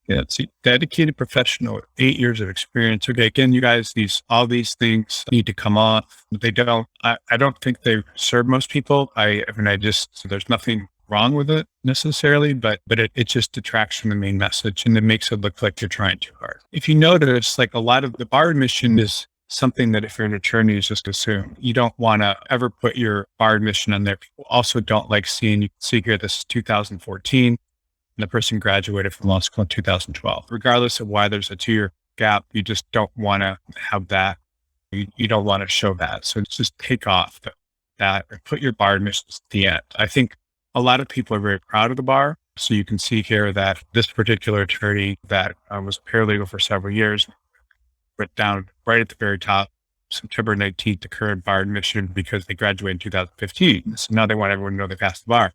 Yeah, it's a dedicated professional with 8 years of experience. Okay, again, you guys, all these things need to come off. They don't. I don't think they serve most people. There's nothing wrong with it necessarily, but it just detracts from the main message and it makes it look like you're trying too hard. If you notice, like a lot of the bar admission is something that if you're an attorney, is just assume you don't want to ever put your bar admission on there. People also don't like seeing. You can see here, this is 2014. And the person graduated from law school in 2012. Regardless of why there's a 2-year gap, you just don't want to have that. You don't want to show that. So just take off that or put your bar admissions at the end. I think a lot of people are very proud of the bar. So you can see here that this particular attorney that was a paralegal for several years went down right at the very top, September 19th, the current bar admission because they graduated in 2015. So now they want everyone to know they passed the bar.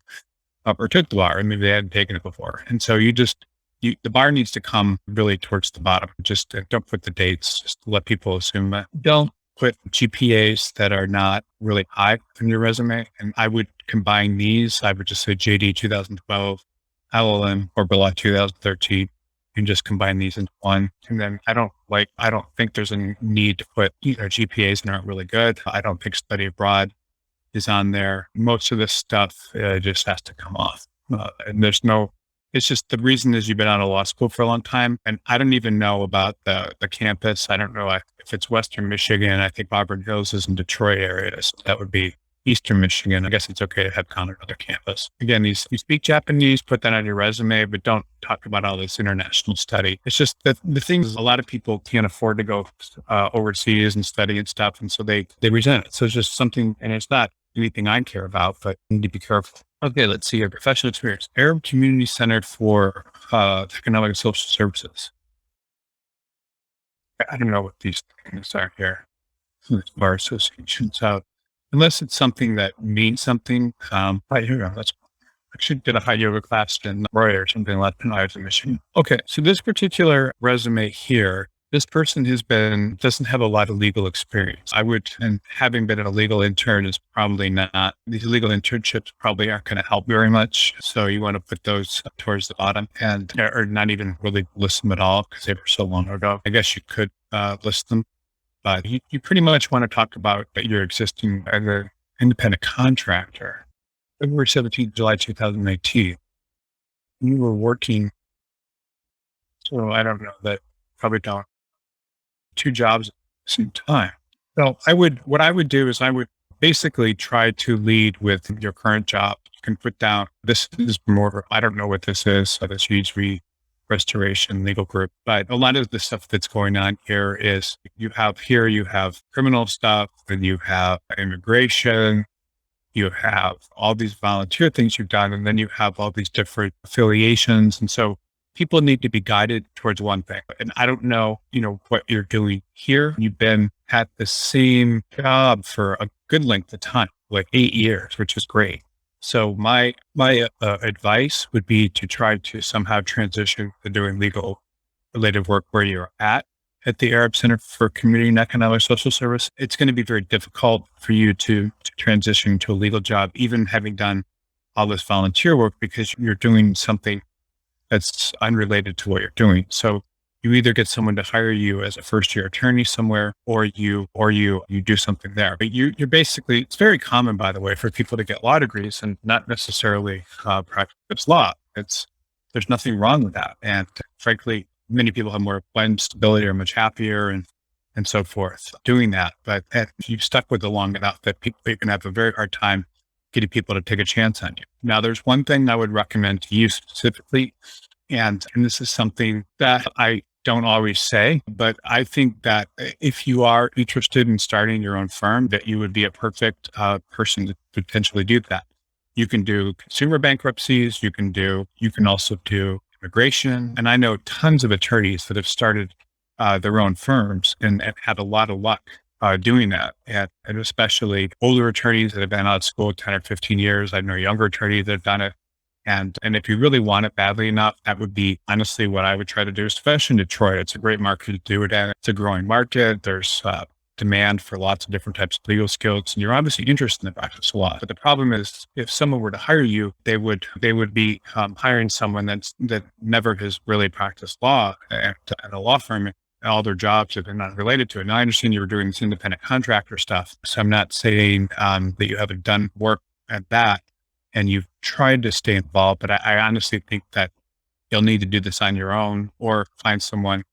Or took the bar, and maybe they hadn't taken it before. And so the bar needs to come really towards the bottom. Just don't put the dates, just let people assume that. Don't put GPAs that are not really high in your resume. And I would combine these. I would just say JD 2012, LLM or below 2013, and just combine these into one. And then I don't think there's a need to put GPAs that aren't really good. I don't think study abroad is on there. Most of this stuff just has to come off. And it's just the reason is you've been out of law school for a long time. And I don't even know about the campus. I don't know if it's Western Michigan. I think Auburn Hills is in Detroit area. So that would be Eastern Michigan. I guess it's okay to have another campus. Again, you speak Japanese, put that on your resume, but don't talk about all this international study. It's just that the thing is a lot of people can't afford to go overseas and study and stuff. And so they resent it. So it's just something, and it's not anything I care about, but you need to be careful. Okay, let's see your professional experience. Arab Community Center for Economic and Social Services. I don't know what these things are here. Bar association. So unless it's something that means something, high yoga. I should get a high yoga class in Roy or something like that when I was in Michigan. Okay, so this particular resume here, this person doesn't have a lot of legal experience. And having been a legal intern is probably not, these legal internships probably aren't going to help very much. So you want to put those towards the bottom or not even really list them at all because they were so long ago. I guess you could list them, but you pretty much want to talk about your existing as an independent contractor. February 17th, July 2019, you were working. So I don't know that probably don't. 2 jobs at the same time. So what I would do is I would basically try to lead with your current job. You can put down, this is more, I don't know what this is. So this UHV restoration legal group, but a lot of the stuff that's going on here is you have criminal stuff, and you have immigration, you have all these volunteer things you've done, and then you have all these different affiliations. And so people need to be guided towards one thing. And I don't know, what you're doing here. You've been at the same job for a good length of time, like 8 years, which is great. So my advice would be to try to somehow transition to doing legal related work where you're at the Arab Center for Community and Economic Social Service. It's going to be very difficult for you to transition to a legal job, even having done all this volunteer work, because you're doing something that's unrelated to what you're doing. So you either get someone to hire you as a first-year attorney somewhere, or you do something there. But you're basically, it's very common, by the way, for people to get law degrees and not necessarily practice law. There's nothing wrong with that. And frankly, many people have more life stability, are much happier and so forth doing that. But if you stuck with it long enough, that you can have a very hard time getting people to take a chance on you. Now, there's one thing I would recommend to you specifically, and this is something that I don't always say, but I think that if you are interested in starting your own firm, that you would be a perfect person to potentially do that. You can do consumer bankruptcies. You can also do immigration. And I know tons of attorneys that have started their own firms and had a lot of luck doing that. And especially older attorneys that have been out of school 10 or 15 years. I know younger attorneys that have done it. And if you really want it badly enough, that would be honestly what I would try to do, especially in Detroit. It's a great market to do it in. It's a growing market. There's demand for lots of different types of legal skills, and you're obviously interested in the practice of law. But the problem is, if someone were to hire you, they would be hiring someone that never has really practiced law at a law firm. And all their jobs have been not related to it. And I understand you were doing this independent contractor stuff, so I'm not saying that you haven't done work at that and you've tried to stay involved. But I honestly think that you'll need to do this on your own or find someone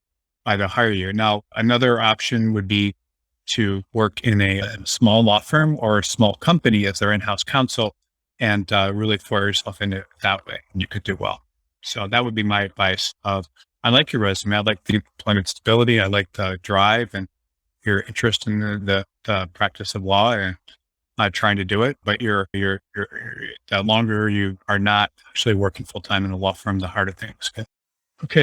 either hire you. Now, another option would be to work in a small law firm or a small company as their in-house counsel and really throw yourself into it that way. And you could do well. So that would be my advice I like your resume. I like the employment stability. I like the drive and your interest in the practice of law and trying to do it. But the longer you are not actually working full time in a law firm, the harder things get.